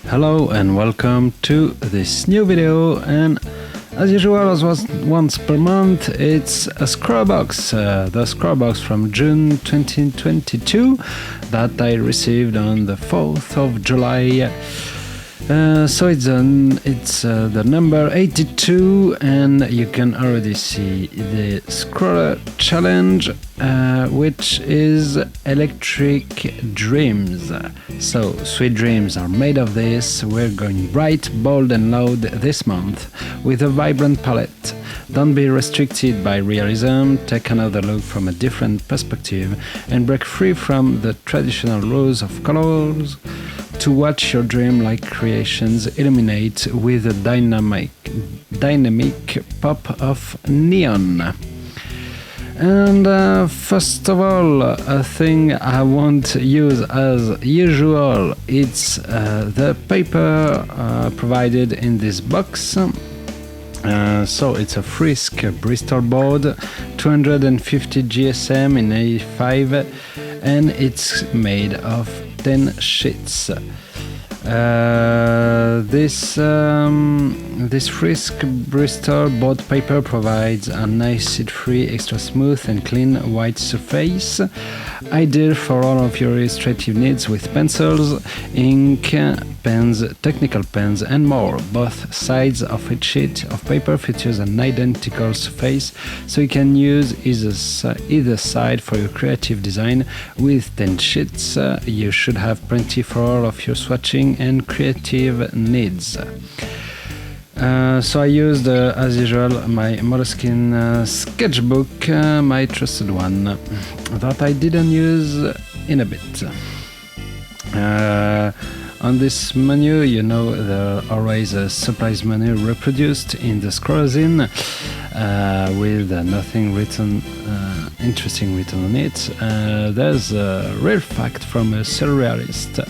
Hello and welcome to this new video, and as usual, as was once per month, it's a ScrawlrBox, the ScrawlrBox from June 2022 that I received on the 4th of July. So it's the number 82, and you can already see the Scrawler challenge, which is Electric Dreams. So sweet dreams are made of this. We're going bright, bold and loud this month with a vibrant palette. Don't be restricted by realism, take another look from a different perspective and break free from the traditional rules of colors to watch your dream-like creations illuminate with a dynamic pop of neon. And first of all, a thing I won't use as usual, it's the paper provided in this box. So it's a Frisk Bristol board, 250 GSM in A5, and it's made of 10 sheets. This Frisk Bristol board paper provides a nice seed-free, extra smooth and clean white surface, ideal for all of your illustrative needs with pencils, ink, pens, technical pens and more. Both sides of each sheet of paper features an identical surface, so you can use either side for your creative design. With 10 sheets, you should have plenty for all of your swatching and creative needs. So I used, as usual, my Moleskine sketchbook, my trusted one, that I didn't use in a bit. On this menu, you know, there are always a surprise menu reproduced in the Scrawlzine with nothing written, interesting written on it. There's a rare fact from a surrealist.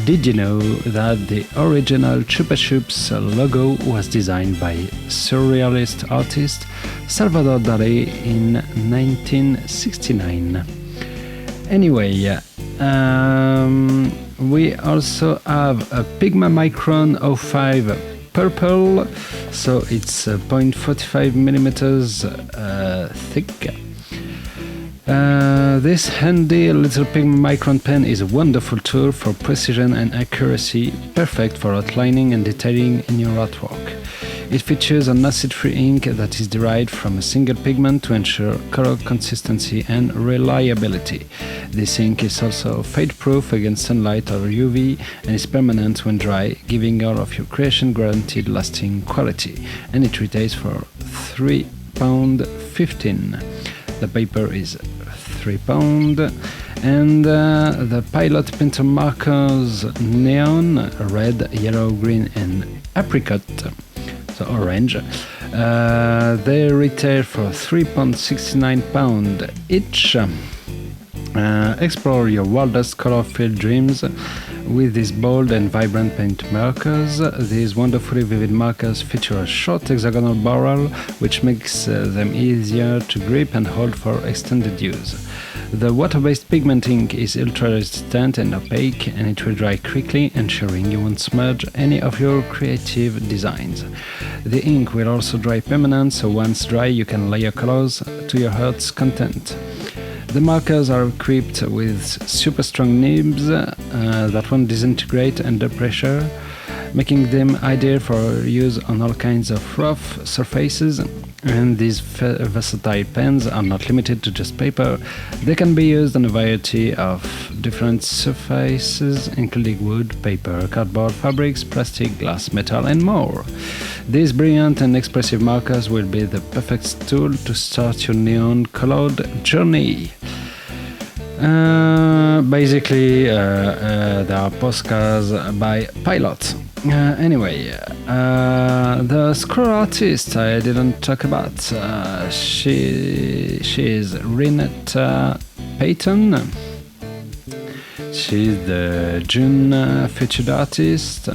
Did you know that the original Chupa Chups logo was designed by surrealist artist Salvador Dali in 1969? Anyway, we also have a Pigma Micron 05 purple, so it's 0.45 millimeters thick. This handy little Pigma Micron pen is a wonderful tool for precision and accuracy, perfect for outlining and detailing in your artwork. It features an acid-free ink that is derived from a single pigment to ensure color consistency and reliability. This ink is also fade-proof against sunlight or UV and is permanent when dry, giving all of your creation guaranteed lasting quality. And it retails for £3.15. The paper is £3, and the Pilot Printer markers neon, red, yellow, green and apricot, so orange, they retail for £3.69 each. Explore your wildest color-filled dreams with these bold and vibrant paint markers. These wonderfully vivid markers feature a short hexagonal barrel, which makes them easier to grip and hold for extended use. The water-based pigment ink is ultra-resistant and opaque, and it will dry quickly, ensuring you won't smudge any of your creative designs. The ink will also dry permanent, so once dry you can layer colors to your heart's content. The markers are equipped with super strong nibs that won't disintegrate under pressure, making them ideal for use on all kinds of rough surfaces. And these versatile pens are not limited to just paper. They can be used on a variety of different surfaces, including wood, paper, cardboard, fabrics, plastic, glass, metal and more. These brilliant and expressive markers will be the perfect tool to start your neon-colored journey. Basically, there are postcards by Pilot. Anyway, the scroll artist I didn't talk about. She is Renet Payton. She's the June featured artist.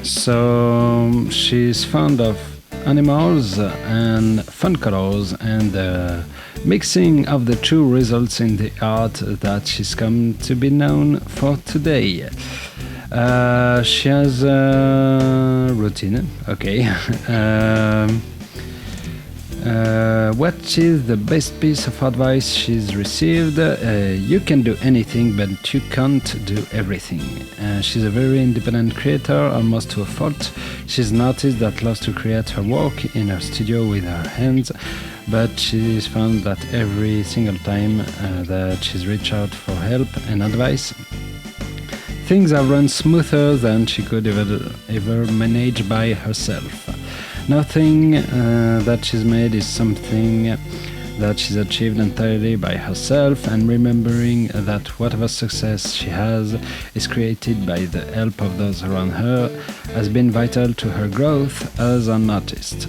So she's fond of animals, and fun colors, and the mixing of the two results in the art that she's come to be known for today. She has a routine, okay. What is the best piece of advice she's received? You can do anything, but you can't do everything. She's a very independent creator, almost to a fault. She's an artist that loves to create her work in her studio with her hands, but she's found that every single time that she's reached out for help and advice, things have run smoother than she could ever manage by herself. Nothing that she's made is something that she's achieved entirely by herself, and remembering that whatever success she has is created by the help of those around her has been vital to her growth as an artist.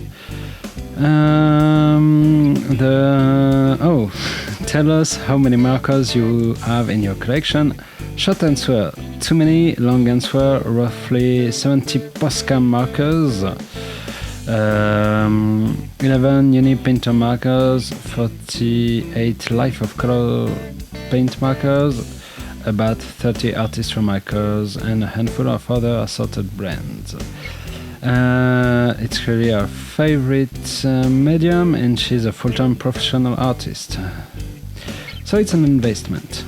Tell us how many markers you have in your collection. Short answer, too many. Long answer, roughly 70 Posca markers. 11 Uni Painter markers, 48 Life of Color paint markers, about 30 Artistry markers, and a handful of other assorted brands. It's really her favorite medium, and she's a full-time professional artist. So it's an investment.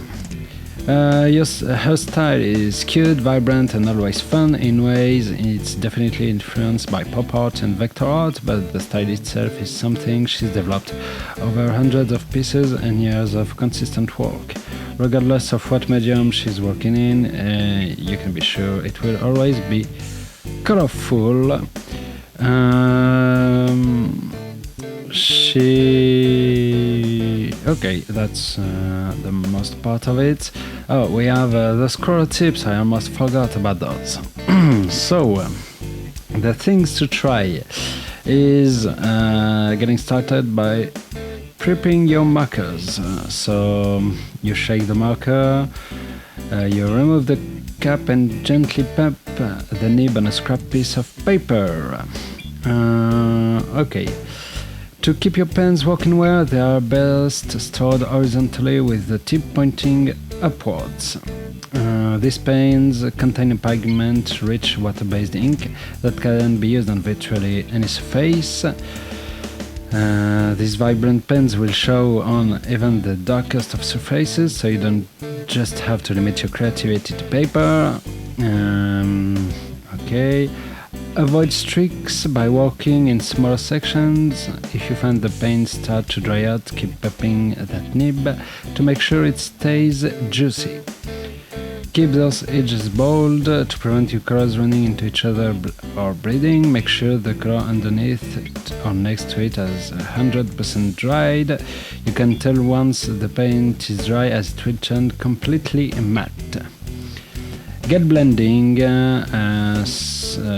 Her style is cute, vibrant, and always fun. In ways, it's definitely influenced by pop art and vector art, but the style itself is something she's developed over hundreds of pieces and years of consistent work. Regardless of what medium she's working in, you can be sure it will always be colorful. Okay, that's the most part of it. Oh, we have the scroll tips. I almost forgot about those. So, the things to try is getting started by prepping your markers. So, you shake the marker, you remove the cap and gently pop the nib on a scrap piece of paper. Okay. To keep your pens working well, they are best stored horizontally with the tip pointing upwards. These pens contain a pigment-rich water-based ink that can be used on virtually any surface. These vibrant pens will show on even the darkest of surfaces, so you don't just have to limit your creativity to paper. Okay. Avoid streaks by working in smaller sections. If you find the paint start to dry out, keep popping that nib to make sure it stays juicy. Keep those edges bold to prevent your colors running into each other or bleeding. Make sure the color underneath it or next to it is 100% dried. You can tell once the paint is dry as it will turn completely matte. Get blending,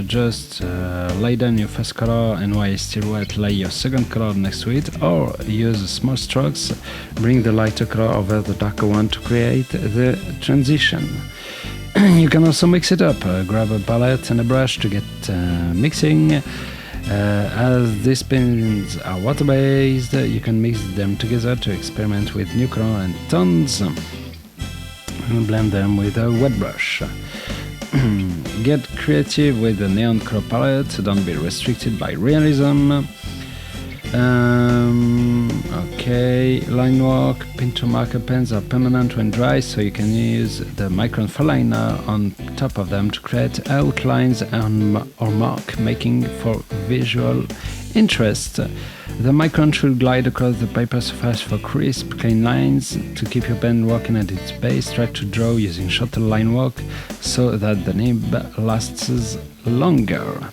just lay down your first color and while it's still wet, lay your second color next to it, or use small strokes, bring the lighter color over the darker one to create the transition. You can also mix it up, grab a palette and a brush to get mixing. As these pens are water-based, you can mix them together to experiment with new color and tones. And blend them with a wet brush. Get creative with the neon color palette, don't be restricted by realism. Okay, line work, pinto marker pens are permanent when dry, so you can use the Micron liner on top of them to create outlines or mark making for visual interest. The Micron should glide across the paper surface for crisp, clean lines. To keep your pen working at its base, try to draw using shorter line work so that the nib lasts longer.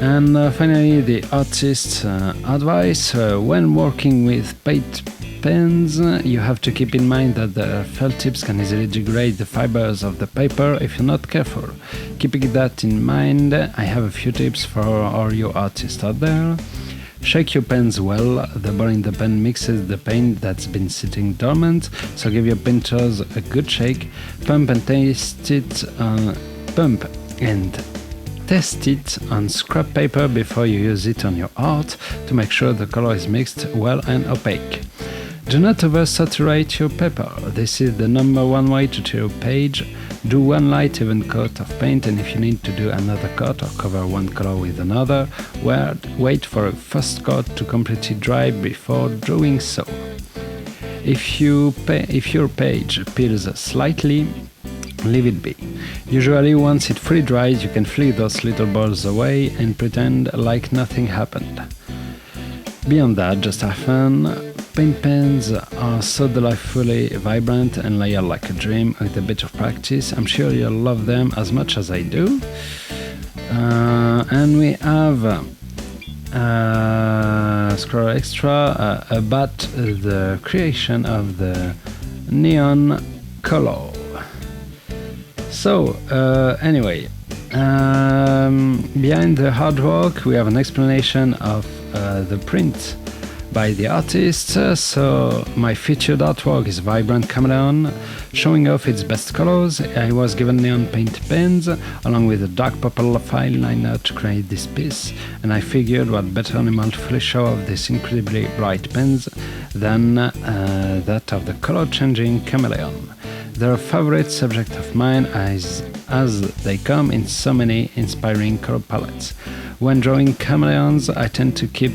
And finally, the artist's advice. When working with paint pens, you have to keep in mind that the felt tips can easily degrade the fibers of the paper if you're not careful. Keeping that in mind, I have a few tips for all you artists out there. Shake your pens well. The ball in the pen mixes the paint that's been sitting dormant, so give your painters a good shake. Pump and test it on scrap paper before you use it on your art to make sure the color is mixed well and opaque. Do not oversaturate your paper. This is the #1 way to your page. Do one light even coat of paint, and if you need to do another coat or cover one color with another, wait for a first coat to completely dry before doing so. If your page peels slightly, leave it be. Usually once it fully dries, you can flick those little balls away and pretend like nothing happened. Beyond that, just have fun. Paint pens are so delightfully vibrant and layered like a dream. With a bit of practice, I'm sure you'll love them as much as I do. And we have Scroll Extra about the creation of the neon color. So, anyway, behind the hard work, we have an explanation of the print by the artist. So my featured artwork is Vibrant Chameleon, showing off its best colors. I was given neon paint pens along with a dark purple fine liner to create this piece, and I figured what better animal to fully show off these incredibly bright pens than that of the color-changing chameleon. They're a favorite subject of mine as they come in so many inspiring color palettes. When drawing chameleons, I tend to keep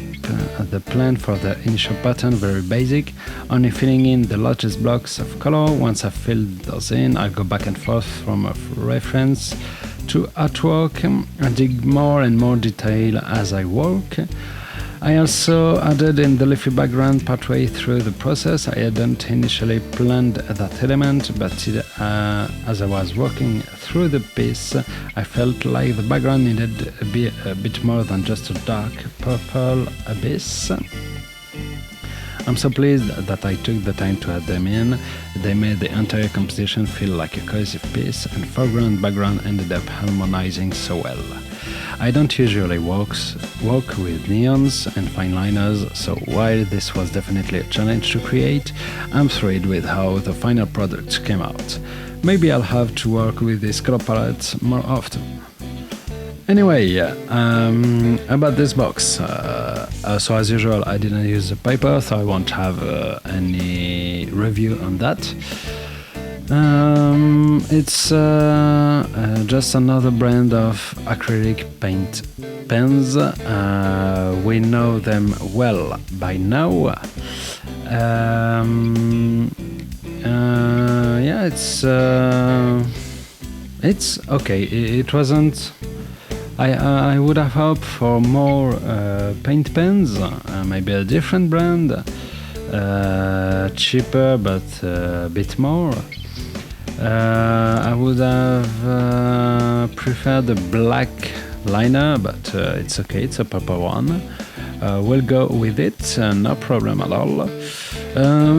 the plan for the initial pattern very basic, only filling in the largest blocks of color. Once I've filled those in, I'll go back and forth from a reference to artwork and dig more and more detail as I work. I also added in the leafy background partway through the process. I hadn't initially planned that element, but as I was working through the piece, I felt like the background needed to be a bit more than just a dark purple abyss. I'm so pleased that I took the time to add them in. They made the entire composition feel like a cohesive piece, and foreground and background ended up harmonizing so well. I don't usually work with neons and fine liners, so while this was definitely a challenge to create, I'm thrilled with how the final product came out. Maybe I'll have to work with this color palette more often. Anyway, about this box. So as usual, I didn't use the paper, so I won't have any review on that. It's just another brand of acrylic paint pens. We know them well by now. Yeah, it's okay. It wasn't. I would have hoped for more paint pens, maybe a different brand, cheaper but a bit more. I would have preferred the black liner, but it's okay, it's a purple one. We'll go with it, no problem at all.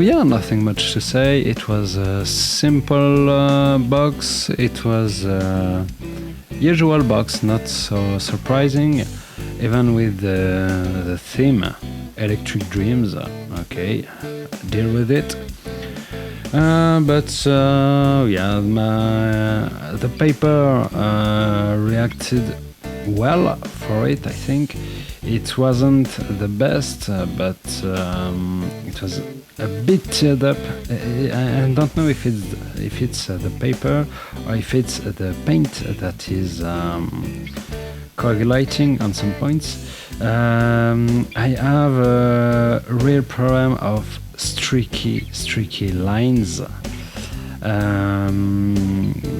Yeah, nothing much to say. It was a simple box. It was a usual box, not so surprising, even with the theme Electric Dreams. Okay, deal with it. But yeah, the paper reacted well for it. I think it wasn't the best, but it was a bit teared up. I don't know if it's the paper or if it's the paint that is coagulating on some points. I have a real problem of streaky lines,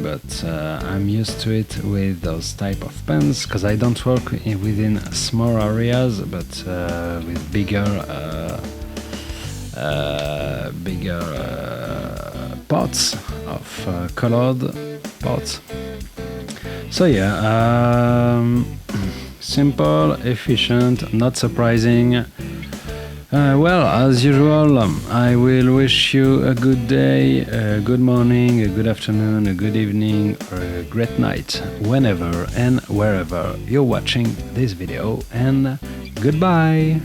but I'm used to it with those type of pens because I don't work within small areas, but with bigger pots of colored pots. So yeah, simple, efficient, not surprising. Well, as usual, I will wish you a good day, a good morning, a good afternoon, a good evening, or a great night, whenever and wherever you're watching this video, and goodbye!